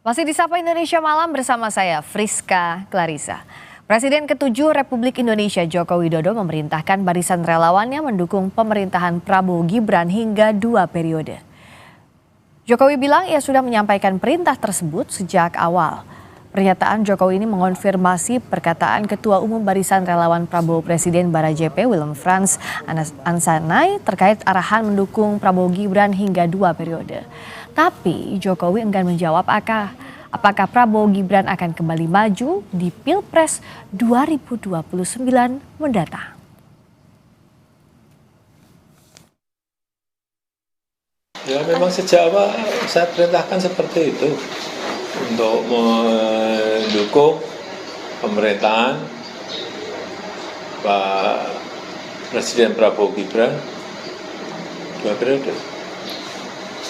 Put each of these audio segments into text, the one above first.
Masih di Sapa Indonesia Malam bersama saya, Friska Clarissa. Presiden ke-7 Republik Indonesia Joko Widodo memerintahkan barisan relawannya mendukung pemerintahan Prabowo Gibran hingga 2 periode. Jokowi bilang ia sudah menyampaikan perintah tersebut sejak awal. Pernyataan Jokowi ini mengonfirmasi perkataan Ketua Umum Barisan Relawan Prabowo Presiden Barajp Willem Frans Ansanai terkait arahan mendukung Prabowo Gibran hingga 2 periode. Tapi Jokowi enggan menjawab apakah Prabowo Gibran akan kembali maju di Pilpres 2029 mendatang. Ya memang sejak awal saya perintahkan seperti itu untuk mendukung pemerintahan Pak Presiden Prabowo Gibran 2 periode.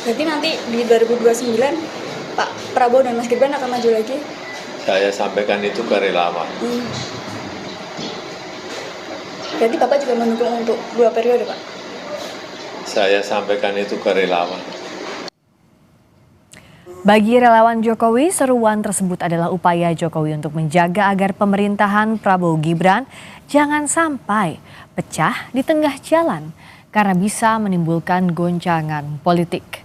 Berarti nanti di 2029 Pak Prabowo dan Mas Gibran akan maju lagi? Saya sampaikan itu ke relawan. Berarti Bapak juga mendukung untuk 2 periode, Pak? Saya sampaikan itu ke relawan. Bagi relawan Jokowi, seruan tersebut adalah upaya Jokowi untuk menjaga agar pemerintahan Prabowo Gibran jangan sampai pecah di tengah jalan karena bisa menimbulkan goncangan politik.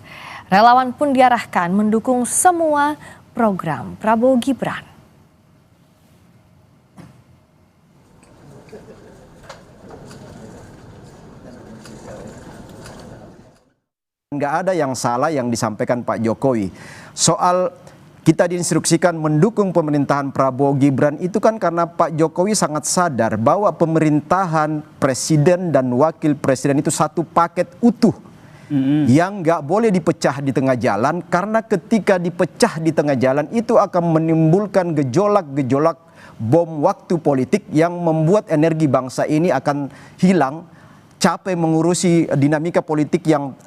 Relawan pun diarahkan mendukung semua program Prabowo Gibran. Nggak ada yang salah yang disampaikan Pak Jokowi. Soal kita diinstruksikan mendukung pemerintahan Prabowo Gibran itu kan karena Pak Jokowi sangat sadar bahwa pemerintahan presiden dan wakil presiden itu satu paket utuh yang nggak boleh dipecah di tengah jalan, karena ketika dipecah di tengah jalan itu akan menimbulkan gejolak-gejolak bom waktu politik yang membuat energi bangsa ini akan hilang, capek mengurusi dinamika politik yang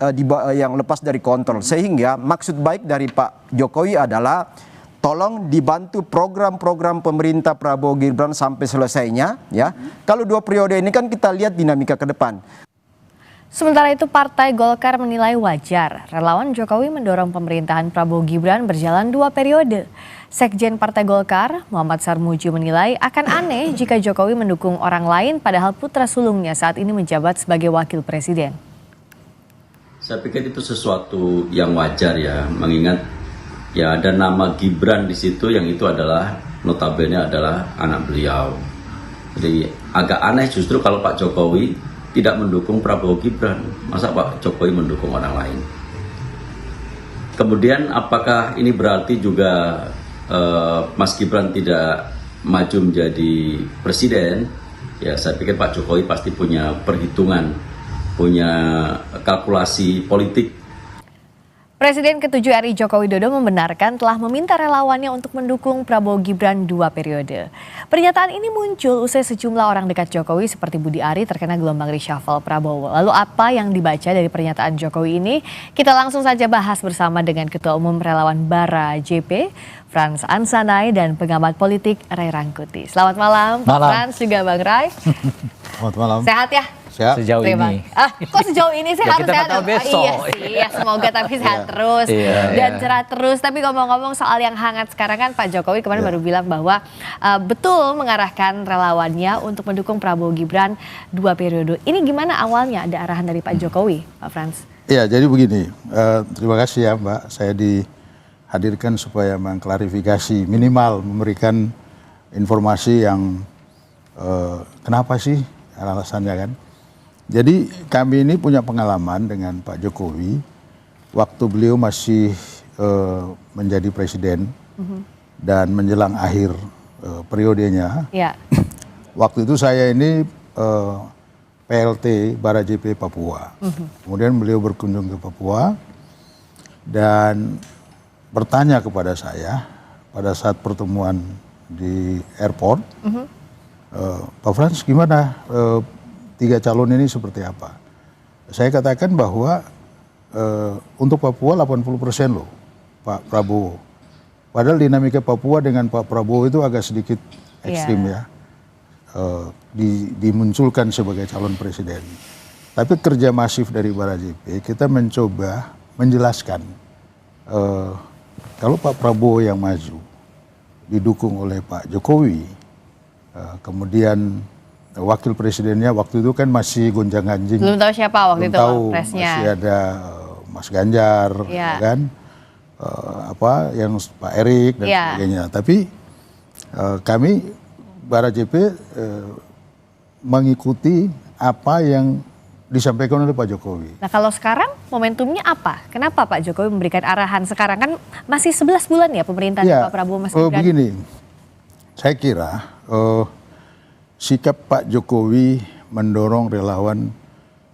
lepas dari kontrol. Sehingga maksud baik dari Pak Jokowi adalah tolong dibantu program-program pemerintah Prabowo Gibran sampai selesainya, ya. Kalau 2 periode ini kan kita lihat dinamika ke depan. Sementara itu Partai Golkar menilai wajar relawan Jokowi mendorong pemerintahan Prabowo Gibran berjalan 2 periode. Sekjen Partai Golkar, Muhammad Sarmuji, menilai akan aneh jika Jokowi mendukung orang lain padahal putra sulungnya saat ini menjabat sebagai wakil presiden. Saya pikir itu sesuatu yang wajar ya, mengingat ya ada nama Gibran di situ yang itu adalah notabene adalah anak beliau. Jadi agak aneh justru kalau Pak Jokowi tidak mendukung Prabowo Gibran. Masa Pak Jokowi mendukung orang lain? Kemudian apakah ini berarti juga Mas Gibran tidak maju menjadi presiden? Ya saya pikir Pak Jokowi pasti punya perhitungan, punya kalkulasi politik. Presiden ke-7 RI Joko Widodo membenarkan telah meminta relawannya untuk mendukung Prabowo Gibran 2 periode. Pernyataan ini muncul usai sejumlah orang dekat Jokowi seperti Budi Ari terkena gelombang reshuffle Prabowo. Lalu apa yang dibaca dari pernyataan Jokowi ini? Kita langsung saja bahas bersama dengan Ketua Umum Relawan Barajp, Frans Ansanai, dan pengamat politik Ray Rangkuti. Selamat malam, Pak Frans, juga Bang Ray. Selamat malam. Sehat ya? Sehat. Sejauh ini. Kok sejauh ini sih Ya, harus kita sehat? tahu besok. Iya sih, ya, semoga tapi sehat terus dan cerah terus. Tapi ngomong-ngomong soal yang hangat sekarang kan Pak Jokowi kemarin baru bilang bahwa betul mengarahkan relawannya untuk mendukung Prabowo Gibran 2 periode. Ini gimana awalnya ada arahan dari Pak Jokowi, Pak Frans? Iya, jadi begini. Terima kasih ya Mbak, saya dihadirkan supaya mengklarifikasi, minimal memberikan informasi yang kenapa sih alasannya kan. Jadi kami ini punya pengalaman dengan Pak Jokowi waktu beliau masih menjadi presiden dan menjelang akhir periodenya. Ya. Waktu itu saya ini PLT Barajp Papua. Kemudian beliau berkunjung ke Papua dan bertanya kepada saya pada saat pertemuan di airport, Pak Frans gimana? 3 calon ini seperti apa? Saya katakan bahwa untuk Papua 80% loh Pak Prabowo. Padahal dinamika Papua dengan Pak Prabowo itu agak sedikit ekstrim ya. Dimunculkan sebagai calon presiden. Tapi kerja masif dari Barajp, kita mencoba menjelaskan kalau Pak Prabowo yang maju didukung oleh Pak Jokowi, kemudian wakil presidennya waktu itu kan masih gonjang-ganjing. Belum tahu siapa waktu itu presnya. Masih ada Mas Ganjar, Ya. kan, yang Pak Erik dan sebagainya. Tapi kami Barajp mengikuti apa yang disampaikan oleh Pak Jokowi. Nah kalau sekarang momentumnya apa? Kenapa Pak Jokowi memberikan arahan sekarang? Kan masih 11 bulan ya pemerintahan Pak Prabowo Mas Gibran. Begini, saya kira sikap Pak Jokowi mendorong relawan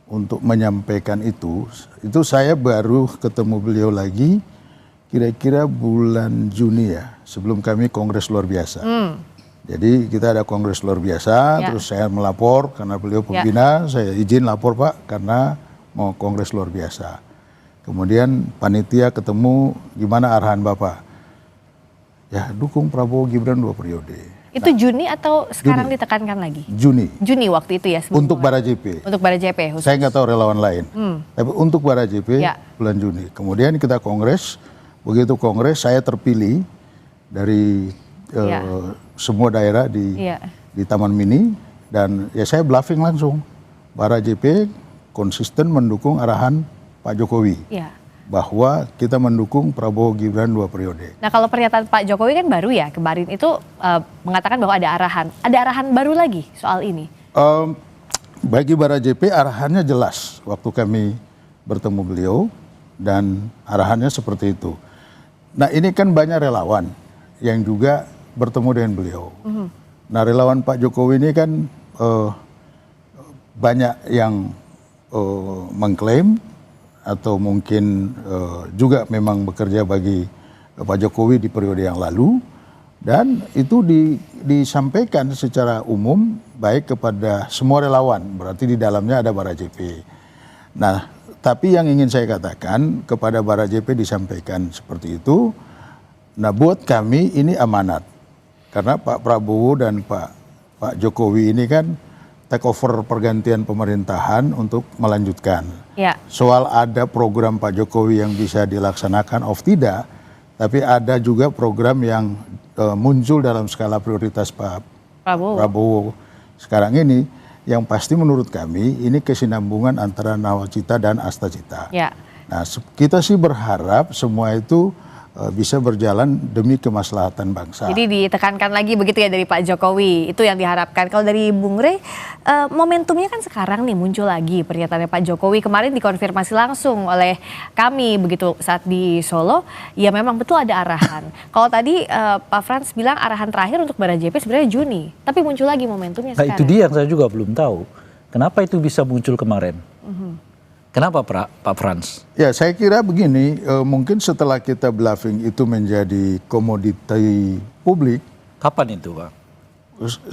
untuk menyampaikan itu saya baru ketemu beliau lagi kira-kira bulan Juni ya, sebelum kami kongres luar biasa. Jadi kita ada kongres luar biasa, terus saya melapor karena beliau pembina, saya izin lapor Pak karena mau kongres luar biasa. Kemudian panitia ketemu, gimana arahan Bapak? Ya dukung Prabowo Gibran 2 periode. Itu Juni atau sekarang ditekankan lagi? Juni. Juni waktu itu ya? Untuk Barajp. Untuk Barajp khusus. Saya nggak tahu relawan lain. Tapi untuk Barajp bulan Juni. Kemudian kita kongres, begitu kongres saya terpilih dari semua daerah di Taman Mini, dan ya saya bluffing langsung. Barajp konsisten mendukung arahan Pak Jokowi bahwa kita mendukung Prabowo Gibran 2 periode. Nah kalau pernyataan Pak Jokowi kan baru ya kemarin itu mengatakan bahwa ada arahan baru lagi soal ini. Bagi Barajp arahannya jelas waktu kami bertemu beliau, dan arahannya seperti itu. Nah ini kan banyak relawan yang juga bertemu dengan beliau. Nah relawan Pak Jokowi ini kan banyak yang mengklaim atau mungkin juga memang bekerja bagi Pak Jokowi di periode yang lalu, dan itu disampaikan secara umum baik kepada semua relawan, berarti di dalamnya ada Barajp. Nah tapi yang ingin saya katakan kepada Barajp disampaikan seperti itu. Nah buat kami ini amanat. Karena Pak Prabowo dan Pak Jokowi ini kan take over pergantian pemerintahan untuk melanjutkan. Soal ada program Pak Jokowi yang bisa dilaksanakan of tidak, tapi ada juga program yang muncul dalam skala prioritas Pak Prabowo sekarang ini, yang pasti menurut kami ini kesinambungan antara Nawacita dan Astacita. Nah kita sih berharap semua itu bisa berjalan demi kemaslahatan bangsa. Jadi ditekankan lagi begitu ya dari Pak Jokowi, itu yang diharapkan. Kalau dari Bung Rey, momentumnya kan sekarang nih muncul lagi pernyataannya Pak Jokowi, kemarin dikonfirmasi langsung oleh kami begitu saat di Solo, ya memang betul ada arahan. Kalau tadi Pak Frans bilang arahan terakhir untuk Barajp sebenarnya Juni, tapi muncul lagi momentumnya sekarang. Nah itu dia yang saya juga belum tahu, kenapa itu bisa muncul kemarin. Kenapa Pak Frans? Ya saya kira begini, mungkin setelah kita bluffing itu menjadi komoditi publik. Kapan itu Pak?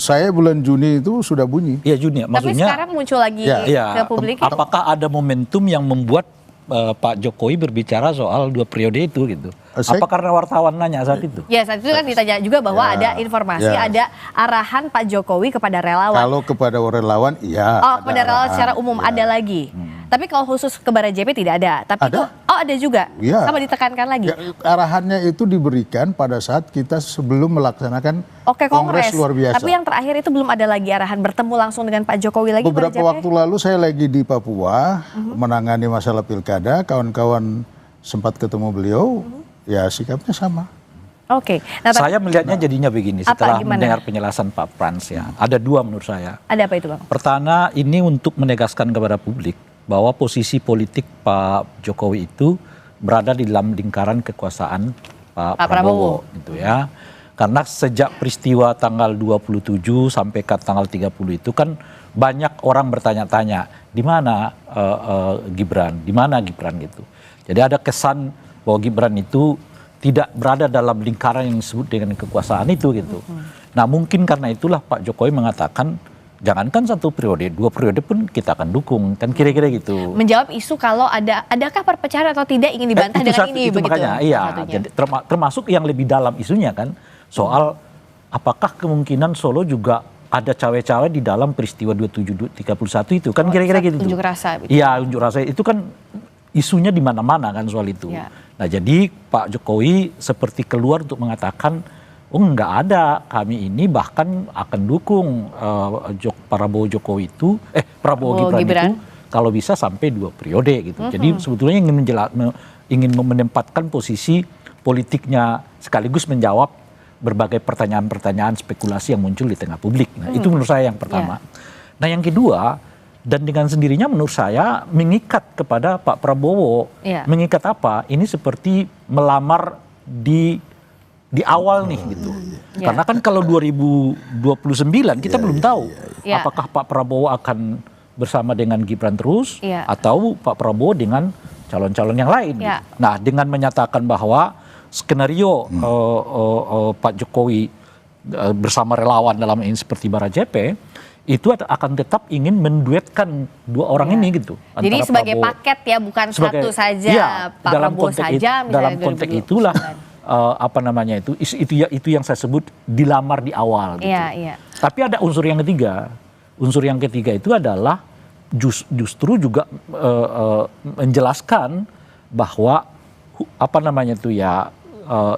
Saya bulan Juni itu sudah bunyi. Iya Juni, maksudnya. Tapi sekarang muncul lagi ke publik. Apakah ada momentum yang membuat Pak Jokowi berbicara soal 2 periode itu gitu? Apa karena wartawan nanya saat itu? Ya saat itu kan ditanya juga bahwa ada informasi, ada arahan Pak Jokowi kepada relawan. Kalau kepada relawan, iya. Oh, kepada relawan secara umum ada lagi. Tapi kalau khusus ke Barajp tidak ada. Tapi itu, ada juga. Sama ditekankan lagi. Ya, arahannya itu diberikan pada saat kita sebelum melaksanakan kongres luar biasa. Tapi yang terakhir itu belum ada lagi arahan bertemu langsung dengan Pak Jokowi lagi. Beberapa waktu lalu saya lagi di Papua menangani masalah pilkada, kawan-kawan sempat ketemu beliau. Ya sikapnya sama. Nah, saya melihatnya jadinya begini, setelah mendengar penjelasan Pak Frans ya, ada 2 menurut saya. Ada apa itu Bang? Pertama, ini untuk menegaskan kepada publik bahwa posisi politik Pak Jokowi itu berada di dalam lingkaran kekuasaan Pak Prabowo gitu ya. Karena sejak peristiwa tanggal 27 sampai ke tanggal 30 itu kan banyak orang bertanya-tanya di mana Gibran, di mana Gibran gitu. Jadi ada kesan bahwa Gibran itu tidak berada dalam lingkaran yang disebut dengan kekuasaan itu gitu. Nah mungkin karena itulah Pak Jokowi mengatakan jangankan 1 periode, 2 periode pun kita akan dukung, kan kira-kira gitu. Menjawab isu kalau adakah perpecahan atau tidak ingin dibantah dengan ini itu begitu. Makanya, iya, jadi, termasuk yang lebih dalam isunya kan soal apakah kemungkinan Solo juga ada cawe-cawe di dalam peristiwa 27-31 itu kan kira-kira gitu. Unjuk rasa. Iya unjuk rasa itu kan isunya di mana-mana kan soal itu. Ya. Nah jadi Pak Jokowi seperti keluar untuk mengatakan, oh nggak ada, kami ini bahkan akan dukung Prabowo Jokowi itu, Prabowo Gibran itu kalau bisa sampai 2 periode gitu. Jadi sebetulnya ingin menempatkan posisi politiknya sekaligus menjawab berbagai pertanyaan-pertanyaan spekulasi yang muncul di tengah publik. Nah, itu menurut saya yang pertama. Nah, yang kedua, dan dengan sendirinya menurut saya mengikat kepada Pak Prabowo. Mengikat apa? Ini seperti melamar di awal nih gitu. Karena kan kalau 2029 kita belum tahu apakah Pak Prabowo akan bersama dengan Gibran terus atau Pak Prabowo dengan calon-calon yang lain. Gitu. Nah, dengan menyatakan bahwa skenario Pak Jokowi bersama relawan dalam ini seperti Barajepe itu akan tetap ingin menduetkan 2 orang ini gitu. Jadi sebagai paket ya, bukan satu saja Pak Prabowo saja. Dalam konteks itulah itu yang saya sebut dilamar di awal. Gitu. Tapi ada unsur yang ketiga. Unsur yang ketiga itu adalah justru juga menjelaskan bahwa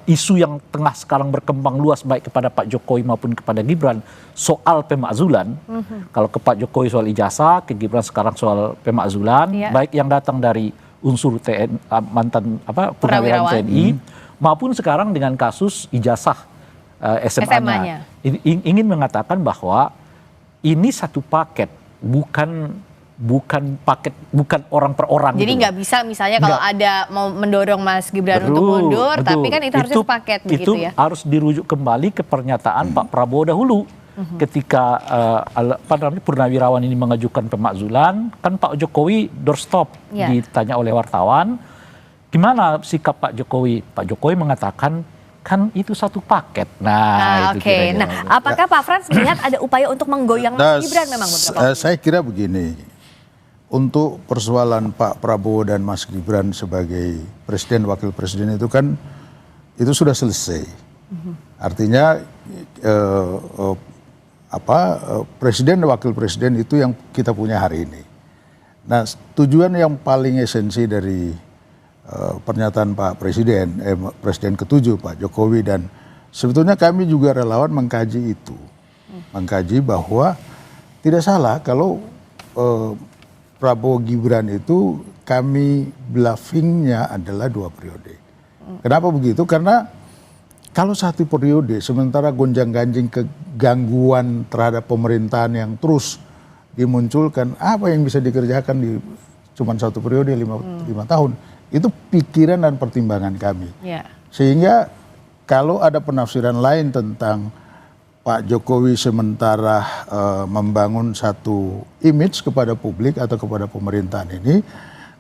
isu yang tengah sekarang berkembang luas baik kepada Pak Jokowi maupun kepada Gibran soal pemakzulan. Kalau ke Pak Jokowi soal ijazah, ke Gibran sekarang soal pemakzulan, baik yang datang dari unsur mantan purnawirawan TNI maupun sekarang dengan kasus ijazah SMA-nya. Ingin mengatakan bahwa ini satu paket, bukan orang per orang. Jadi nggak bisa misalnya kalau ada mau mendorong Mas Gibran untuk mundur, tapi kan itu harus paket begitu ya. Itu harus dirujuk kembali ke pernyataan Pak Prabowo dahulu. Ketika purnawirawan ini mengajukan pemakzulan, kan Pak Jokowi doorstop ditanya oleh wartawan, gimana sikap Pak Jokowi? Pak Jokowi mengatakan kan itu satu paket. Nah, itu Nah, apakah Pak Frans melihat ada upaya untuk menggoyang Mas Gibran memang beberapa waktu? Saya kira begini, untuk persoalan Pak Prabowo dan Mas Gibran sebagai presiden wakil presiden itu kan itu sudah selesai. Artinya presiden dan wakil presiden itu yang kita punya hari ini. Nah, tujuan yang paling esensi dari pernyataan Pak Presiden, Presiden ke-7 Pak Jokowi, dan sebetulnya kami juga relawan mengkaji itu. Mengkaji bahwa tidak salah kalau Prabowo Gibran itu kami bluffingnya adalah 2 periode. Kenapa begitu? Karena kalau 1 periode sementara gonjang-ganjing kegangguan terhadap pemerintahan yang terus dimunculkan, apa yang bisa dikerjakan di cuma 1 periode 5 tahun? Itu pikiran dan pertimbangan kami. Sehingga kalau ada penafsiran lain tentang Pak Jokowi sementara membangun satu image kepada publik atau kepada pemerintahan ini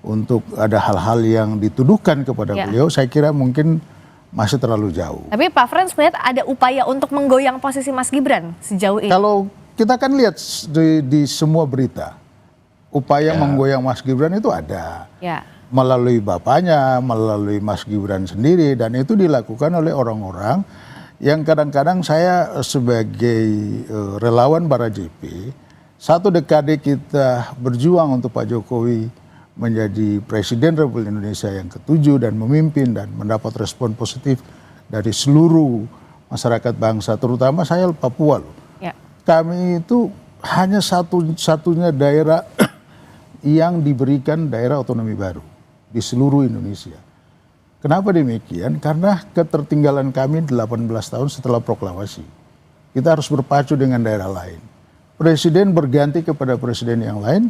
untuk ada hal-hal yang dituduhkan kepada beliau, saya kira mungkin masih terlalu jauh. Tapi Pak Frans melihat ada upaya untuk menggoyang posisi Mas Gibran sejauh ini? Kalau kita kan lihat di semua berita, upaya menggoyang Mas Gibran itu ada. Melalui bapaknya, melalui Mas Gibran sendiri, dan itu dilakukan oleh orang-orang yang kadang-kadang saya sebagai relawan Barajepe, 1 dekade kita berjuang untuk Pak Jokowi menjadi Presiden Republik Indonesia yang ke-7 dan memimpin dan mendapat respon positif dari seluruh masyarakat bangsa, terutama saya Papua loh. Kami itu hanya satu-satunya daerah yang diberikan daerah otonomi baru di seluruh Indonesia. Kenapa demikian? Karena ketertinggalan kami 18 tahun setelah proklamasi. Kita harus berpacu dengan daerah lain. Presiden berganti kepada presiden yang lain,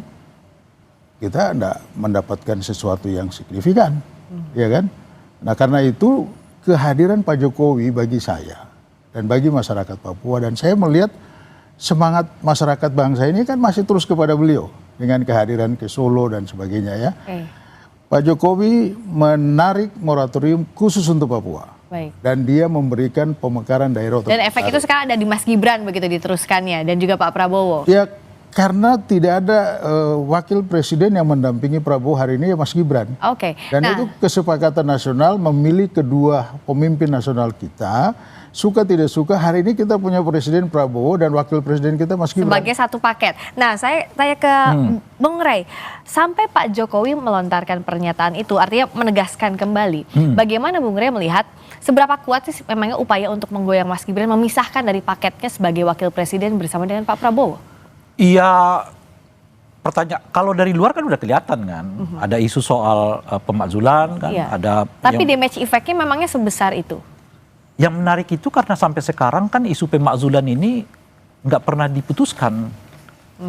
kita tidak mendapatkan sesuatu yang signifikan. Ya kan? Nah, karena itu kehadiran Pak Jokowi bagi saya dan bagi masyarakat Papua, dan saya melihat semangat masyarakat bangsa ini kan masih terus kepada beliau dengan kehadiran ke Solo dan sebagainya ya. Pak Jokowi menarik moratorium khusus untuk Papua. Dan dia memberikan pemekaran daerah otonomi. Dan efek itu sekarang ada di Mas Gibran begitu diteruskannya, dan juga Pak Prabowo. Ya, Karena tidak ada wakil presiden yang mendampingi Prabowo hari ini ya Mas Gibran. Oke. Dan itu kesepakatan nasional memilih kedua pemimpin nasional kita. Suka tidak suka hari ini kita punya presiden Prabowo dan wakil presiden kita Mas Gibran. Sebagai satu paket. Nah, saya tanya ke Bung Rey, sampai Pak Jokowi melontarkan pernyataan itu, artinya menegaskan kembali. Bagaimana Bung Rey melihat seberapa kuat sih memangnya upaya untuk menggoyang Mas Gibran, memisahkan dari paketnya sebagai wakil presiden bersama dengan Pak Prabowo? Iya, pertanyaan kalau dari luar kan udah kelihatan kan, ada isu soal pemakzulan kan, Iya. ada. Tapi damage effect-nya memangnya sebesar itu? Yang menarik itu karena sampai sekarang kan isu pemakzulan ini nggak pernah diputuskan.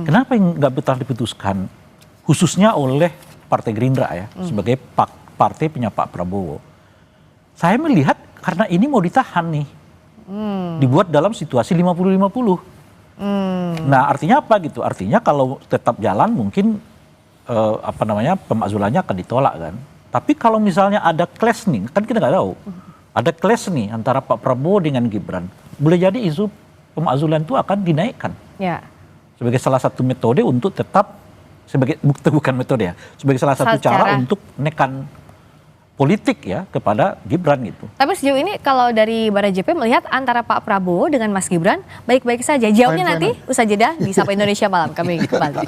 Kenapa nggak pernah diputuskan? Khususnya oleh Partai Gerindra ya, sebagai partai punya Pak Prabowo. Saya melihat karena ini mau ditahan nih, dibuat dalam situasi 50-50. Nah artinya apa gitu? Artinya kalau tetap jalan mungkin pemakzulannya akan ditolak kan. Tapi kalau misalnya ada clash nih, kan kita nggak tahu. Ada clash nih antara Pak Prabowo dengan Gibran. Boleh jadi isu pemakzulan itu akan dinaikkan. Ya. Sebagai salah satu metode untuk tetap, bukan metode ya, sebagai salah satu cara untuk menekan politik ya kepada Gibran gitu. Tapi sejauh ini kalau dari Barajp melihat antara Pak Prabowo dengan Mas Gibran baik-baik saja. Jawabnya nanti usai jeda di Sapa Indonesia Malam. Kami kembali.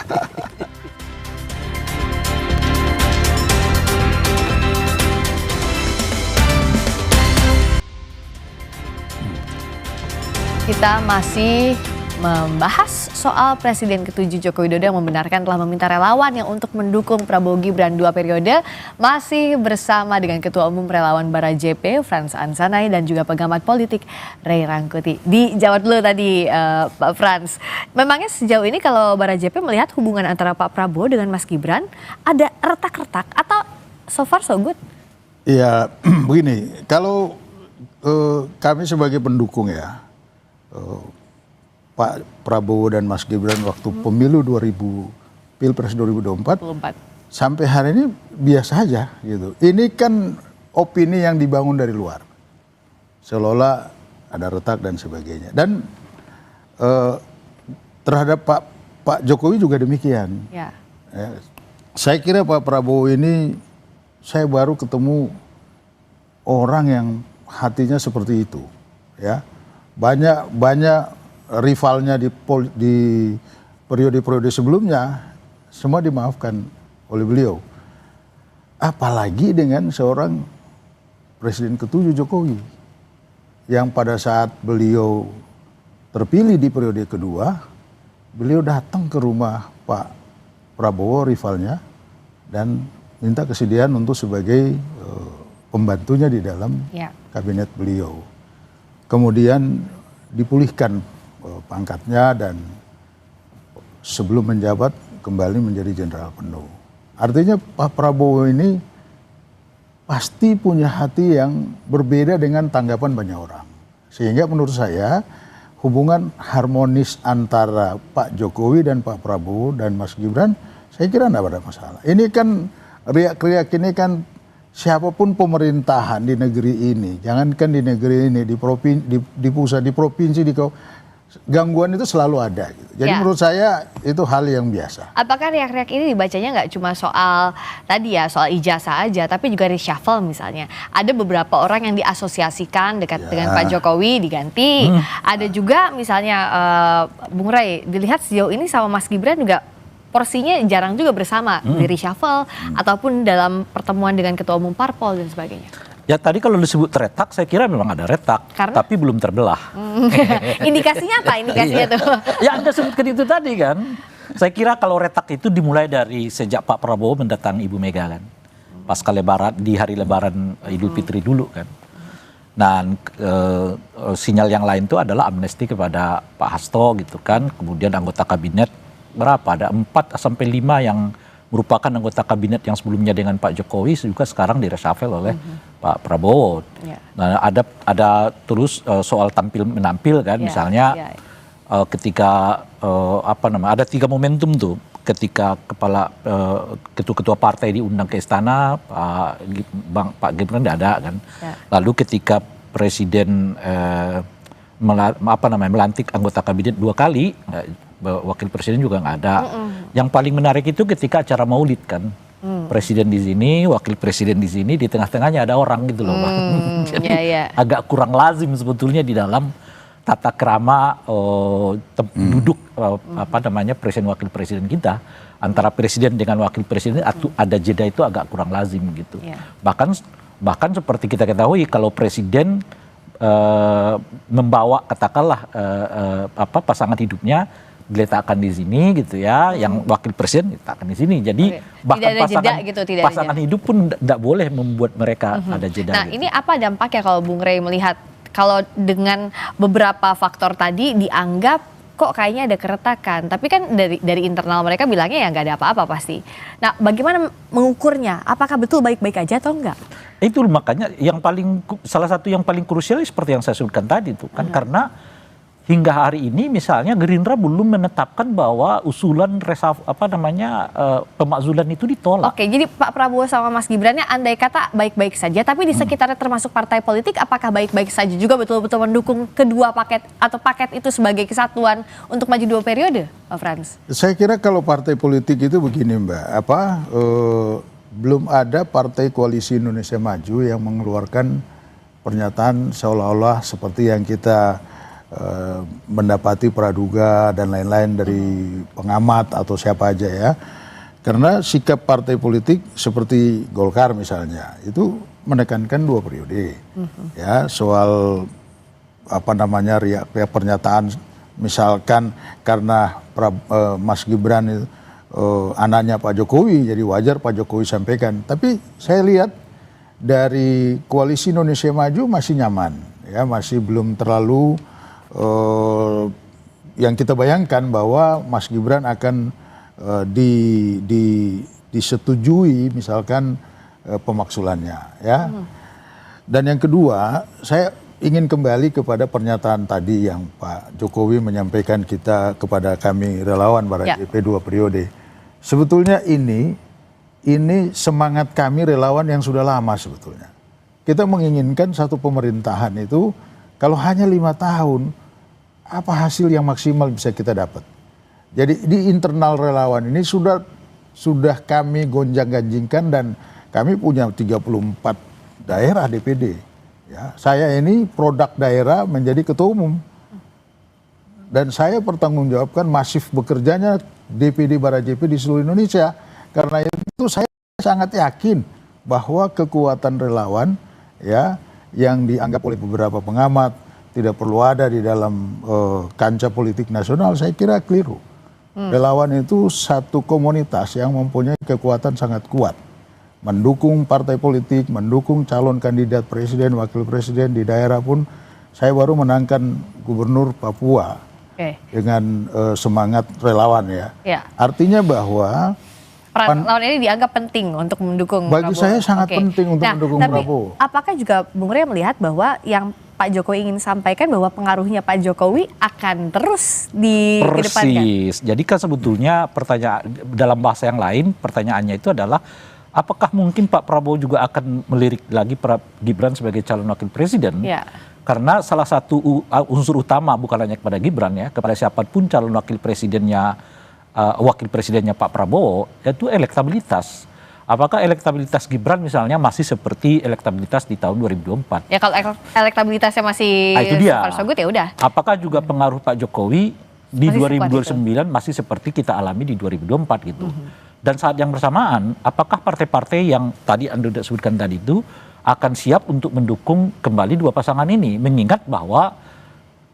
Kita masih membahas soal Presiden ke-7 Joko Widodo yang membenarkan telah meminta relawannya untuk mendukung Prabowo Gibran 2 periode. Masih bersama dengan Ketua Umum Relawan Barajp Frans Ansanai dan juga pengamat politik Ray Rangkuti. Dijawab dulu tadi Pak Frans. Memangnya sejauh ini kalau Barajp melihat hubungan antara Pak Prabowo dengan Mas Gibran ada retak-retak atau so far so good? Iya begini, kalau kami sebagai pendukung ya, Pak Prabowo dan Mas Gibran waktu pemilu Pilpres 2024 sampai hari ini biasa aja gitu. Ini kan opini yang dibangun dari luar, seolah-olah ada retak dan sebagainya. Dan terhadap Pak Jokowi juga demikian. Ya. Saya kira Pak Prabowo ini saya baru ketemu orang yang hatinya seperti itu, ya. Banyak rivalnya di periode-periode sebelumnya semua dimaafkan oleh beliau. Apalagi dengan seorang Presiden ke-7 Jokowi yang pada saat beliau terpilih di periode kedua, beliau datang ke rumah Pak Prabowo rivalnya dan minta kesediaan untuk sebagai pembantunya di dalam kabinet beliau. Kemudian dipulihkan pangkatnya dan sebelum menjabat kembali menjadi jenderal penuh. Artinya Pak Prabowo ini pasti punya hati yang berbeda dengan tanggapan banyak orang. Sehingga menurut saya hubungan harmonis antara Pak Jokowi dan Pak Prabowo dan Mas Gibran saya kira tidak ada masalah. Ini kan riak-riak ini kan siapapun pemerintahan di negeri ini, jangankan di negeri ini, di pusat, di provinsi, gangguan itu selalu ada. Gitu. Jadi menurut saya itu hal yang biasa. Apakah riak-riak ini dibacanya nggak cuma soal tadi ya, soal ijazah aja, tapi juga reshuffle misalnya. Ada beberapa orang yang diasosiasikan dekat dengan Pak Jokowi diganti. Ada juga misalnya Bung Ray, dilihat sejauh ini sama Mas Gibran juga porsinya jarang juga bersama di reshuffle ataupun dalam pertemuan dengan Ketua Umum Parpol dan sebagainya. Ya tadi kalau disebut retak, saya kira memang ada retak, tapi belum terbelah. Indikasinya apa? Indikasinya tuh? Ya Anda sebutkan itu tadi kan. Saya kira kalau retak itu dimulai dari sejak Pak Prabowo mendatangi Ibu Mega kan. Pasca Lebaran, di hari Lebaran Idul Fitri dulu kan. Dan sinyal yang lain itu adalah amnesti kepada Pak Hasto gitu kan. Kemudian anggota kabinet berapa? Ada 4 sampai 5 yang merupakan anggota kabinet yang sebelumnya dengan Pak Jokowi juga sekarang direshuffle oleh Pak Prabowo. Nah, ada terus soal tampil menampil kan, misalnya ketika ada 3 momentum tuh, ketika ketua-ketua partai diundang ke istana, Pak Gibran tidak ada kan. Lalu ketika Presiden melantik anggota kabinet 2 kali, wakil presiden juga nggak ada. Yang paling menarik itu ketika acara Maulid kan. Presiden di sini, wakil presiden di sini, di tengah-tengahnya ada orang gitu loh, Bang. Jadi agak kurang lazim sebetulnya di dalam tata krama duduk presiden wakil presiden kita, antara presiden dengan wakil presiden ada jeda itu agak kurang lazim gitu. Bahkan seperti kita ketahui kalau presiden membawa katakanlah pasangan hidupnya diletakkan di sini gitu ya, yang wakil presiden diletakkan di sini. Jadi bahkan pasangan hidup pun tidak boleh membuat mereka ada jeda. Nah, gitu. ini apa dampaknya kalau Bung Rey melihat kalau dengan beberapa faktor tadi dianggap kok kayaknya ada keretakan, tapi kan dari internal mereka bilangnya ya nggak ada apa-apa pasti. Nah, bagaimana mengukurnya? Apakah betul baik-baik aja atau enggak? Itu makanya salah satu yang paling krusial seperti yang saya sebutkan tadi itu kan, karena hingga hari ini misalnya Gerindra belum menetapkan bahwa usulan pemakzulan itu ditolak. Oke, jadi Pak Prabowo sama Mas Gibrannya andai kata baik-baik saja, tapi di sekitarnya termasuk partai politik, apakah baik-baik saja juga betul-betul mendukung kedua paket atau paket itu sebagai kesatuan untuk maju 2 periode, Pak Frans? Saya kira kalau partai politik itu begini Mbak, belum ada partai koalisi Indonesia Maju yang mengeluarkan pernyataan seolah-olah seperti yang kita mendapati praduga dan lain-lain dari pengamat atau siapa aja ya. Karena sikap partai politik seperti Golkar misalnya itu menekankan 2 periode. Ya, soal pernyataan misalkan karena Mas Gibran itu anaknya Pak Jokowi, jadi wajar Pak Jokowi sampaikan. Tapi saya lihat dari koalisi Indonesia Maju masih nyaman, ya, masih belum terlalu yang kita bayangkan bahwa Mas Gibran akan disetujui misalkan pemaksulannya, ya. Dan yang kedua, saya ingin kembali kepada pernyataan tadi yang Pak Jokowi menyampaikan kepada kami relawan Barajp 2 periode. Sebetulnya ini semangat kami relawan yang sudah lama sebetulnya. Kita menginginkan satu pemerintahan itu kalau hanya 5 tahun, apa hasil yang maksimal bisa kita dapat? Jadi di internal relawan ini sudah kami gonjang-ganjingkan dan kami punya 34 daerah DPD. Ya, saya ini produk daerah menjadi ketua umum. Dan saya bertanggungjawabkan masif bekerjanya DPD Barajp di seluruh Indonesia. Karena itu saya sangat yakin bahwa kekuatan relawan ya yang dianggap oleh beberapa pengamat tidak perlu ada di dalam kancah politik nasional, saya kira keliru. Relawan itu satu komunitas yang mempunyai kekuatan sangat kuat. Mendukung partai politik, mendukung calon kandidat presiden, wakil presiden di daerah pun. Saya baru menangkan gubernur Papua dengan semangat relawan ya. Artinya bahwa peran relawan ini dianggap penting untuk mendukung bagi Prabowo. saya sangat penting untuk mendukung Prabowo. Apakah juga Bung Rey melihat bahwa yang Pak Jokowi ingin sampaikan bahwa pengaruhnya Pak Jokowi akan terus dikedepankan? Persis. Jadi kan sebetulnya pertanyaan dalam bahasa yang lain pertanyaannya itu adalah apakah mungkin Pak Prabowo juga akan melirik lagi Gibran sebagai calon wakil presiden? Ya. Karena salah satu unsur utama bukan hanya kepada Gibran ya, kepada siapapun calon wakil presidennya Pak Prabowo yaitu elektabilitas. Apakah elektabilitas Gibran misalnya masih seperti elektabilitas di tahun 2024? Ya kalau elektabilitasnya masih so good ya udah. Apakah juga pengaruh Pak Jokowi di 2029 masih seperti kita alami di 2024 gitu. Dan saat yang bersamaan, apakah partai-partai yang tadi Anda sebutkan tadi itu akan siap untuk mendukung kembali 2 pasangan ini, mengingat bahwa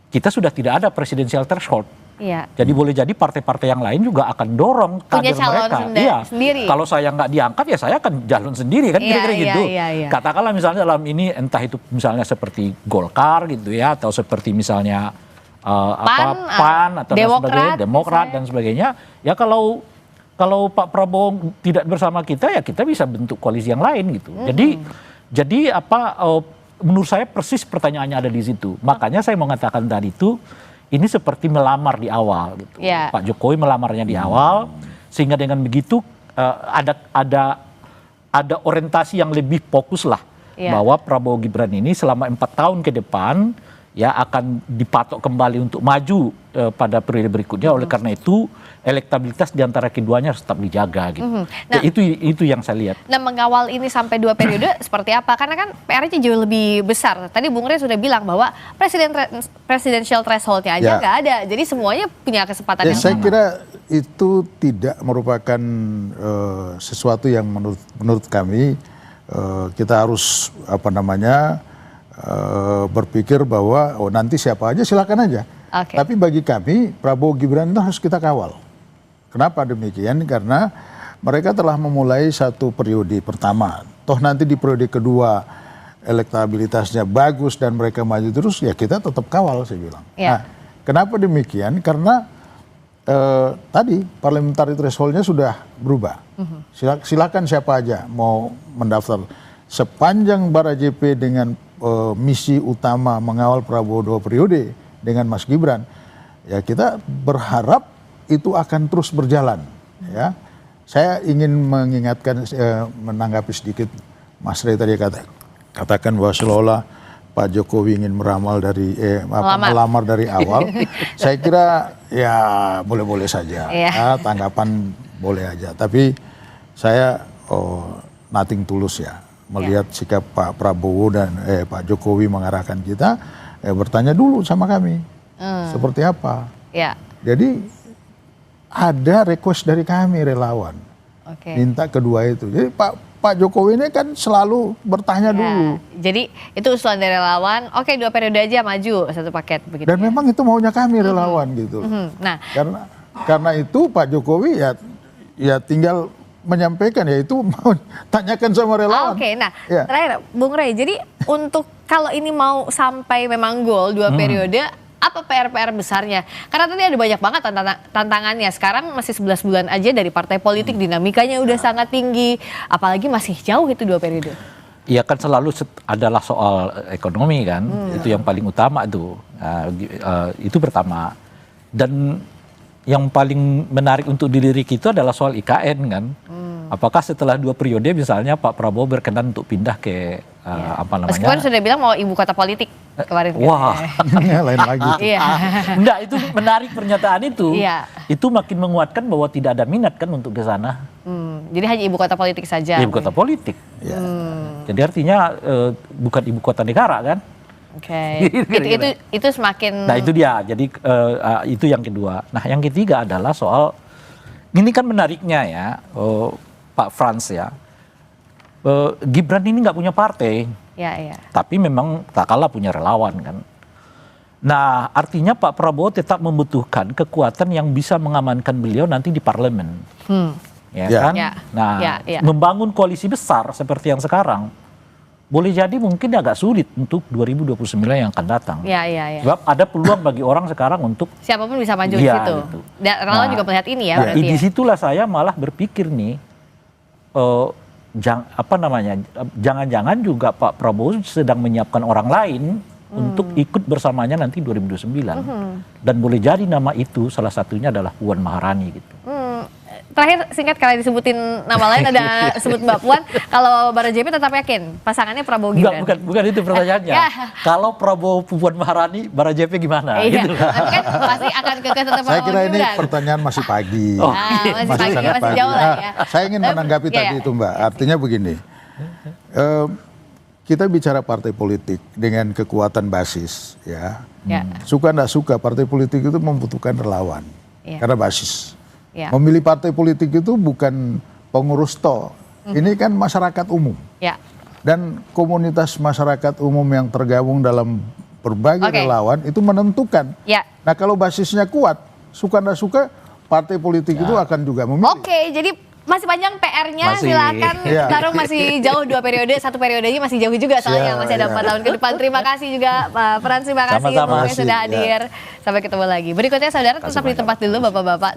kita sudah tidak ada presidensial threshold. Iya. Jadi boleh jadi partai-partai yang lain juga akan dorong kader mereka. Sendiri. Kalau saya nggak diangkat ya saya akan jalan sendiri kan kira-kira gitu. Iya. Katakanlah misalnya dalam ini entah itu misalnya seperti Golkar gitu ya atau seperti misalnya PAN atau Demokrat dan sebagainya. Ya kalau Pak Prabowo tidak bersama kita ya kita bisa bentuk koalisi yang lain gitu. Jadi menurut saya persis pertanyaannya ada di situ. Makanya saya mengatakan tadi itu ini seperti melamar di awal gitu. Pak Jokowi melamarnya di awal sehingga dengan begitu ada orientasi yang lebih fokus lah bahwa Prabowo Gibran ini selama 4 tahun ke depan ya akan dipatok kembali untuk maju pada periode berikutnya. Oleh karena itu elektabilitas di antara keduanya harus tetap dijaga gitu. Nah, itu yang saya lihat. Nah, mengawal ini sampai 2 periode seperti apa? Karena kan PR-nya jauh lebih besar. Tadi Bung Rey sudah bilang bahwa presidential threshold-nya aja nggak ada. Jadi semuanya punya kesempatan yang Saya sama. kira itu tidak merupakan sesuatu yang menurut kami kita harus berpikir bahwa nanti siapa aja silakan aja. Oke. Tapi bagi kami Prabowo Gibran itu harus kita kawal. Kenapa demikian? Karena mereka telah memulai satu periode pertama. Toh nanti di periode kedua elektabilitasnya bagus dan mereka maju terus, ya kita tetap kawal, saya bilang. Ya. Nah, kenapa demikian? Karena tadi parliamentary threshold-nya sudah berubah. Silakan siapa aja mau mendaftar. Sepanjang Barajp dengan misi utama mengawal Prabowo 2 periode dengan Mas Gibran, ya kita berharap itu akan terus berjalan. Ya, saya ingin mengingatkan, menanggapi sedikit Mas Rey tadi katakan bahwa seolah Pak Jokowi ingin meramal dari melamar dari awal. Saya kira ya boleh-boleh saja, ya, tanggapan boleh aja. Tapi saya nothing tulus ya melihat sikap Pak Prabowo dan Pak Jokowi mengarahkan kita. Bertanya dulu sama kami seperti apa. Ya. Jadi ada request dari kami relawan, minta kedua itu. Jadi Pak Jokowi ini kan selalu bertanya dulu. Jadi itu usulan dari relawan. Oke, 2 periode aja maju satu paket begitu. Dan memang itu maunya kami relawan gitu. Nah, karena itu Pak Jokowi ya tinggal menyampaikan, ya itu mau tanyakan sama relawan. Oke, nah terakhir Bung Rey, jadi untuk kalau ini mau sampai memang goal 2 periode, apa PR-PR besarnya? Karena tadi ada banyak banget tantangannya. Sekarang masih 11 bulan aja dari partai politik, dinamikanya udah sangat tinggi. Apalagi masih jauh itu 2 periode. Iya kan selalu adalah soal ekonomi kan. Itu yang paling utama itu. Itu pertama. Dan yang paling menarik untuk dilirik itu adalah soal IKN kan. Apakah setelah 2 periode misalnya Pak Prabowo berkenan untuk pindah ke Meskipun sudah bilang mau ibu kota politik kemarin. Wah, lain lagi. Iya. Enggak, itu menarik pernyataan itu. Iya. Itu makin menguatkan bahwa tidak ada minat kan untuk ke sana. Jadi hanya ibu kota politik saja. Ibu kota politik. Jadi artinya bukan ibu kota negara kan. Oke. Itu semakin. Nah itu dia. Jadi itu yang kedua. Nah yang ketiga adalah soal ini kan menariknya ya, Pak Frans ya. Gibran ini nggak punya partai, tapi memang tak kalah punya relawan kan. Nah artinya Pak Prabowo tetap membutuhkan kekuatan yang bisa mengamankan beliau nanti di parlemen, kan? Nah membangun koalisi besar seperti yang sekarang boleh jadi mungkin agak sulit untuk 2029 yang akan datang. Sebab ada peluang bagi orang sekarang untuk siapapun bisa maju di situ. Gitu. Dan relawan juga melihat ini ya. Di situlah saya malah berpikir nih. Jangan-jangan juga Pak Prabowo sedang menyiapkan orang lain untuk ikut bersamanya nanti 2029. Dan boleh jadi nama itu salah satunya adalah Puan Maharani gitu. Terakhir singkat, kalau disebutin nama lain ada sebut Mbak Puan. Kalau Barajp tetap yakin pasangannya Prabowo Gibran? Bukan itu pertanyaannya. Kalau Prabowo Puan Maharani, Barajp gimana? Gitu. Tapi kan pasti akan kekeh tetap Prabowo. Saya kira ini pertanyaan masih pagi. Masih jauh lah ya. Saya ingin menanggapi tadi itu Mbak. Artinya begini, kita bicara partai politik dengan kekuatan basis, ya. Suka nggak suka partai politik itu membutuhkan relawan karena basis. Memilih partai politik itu bukan pengurus toh, ini kan masyarakat umum. Dan komunitas masyarakat umum yang tergabung dalam berbagai relawan itu menentukan. Nah kalau basisnya kuat, suka nggak suka partai politik itu akan juga memilih. Jadi masih panjang PR-nya, silakan Tarung masih jauh 2 periode, 1 periodenya masih jauh juga soalnya masih ada 4 tahun ke depan. Terima kasih juga Pak Frans, terima kasih sudah hadir. Sampai ketemu lagi. Berikutnya saudara tetap di tempat dulu Bapak-Bapak.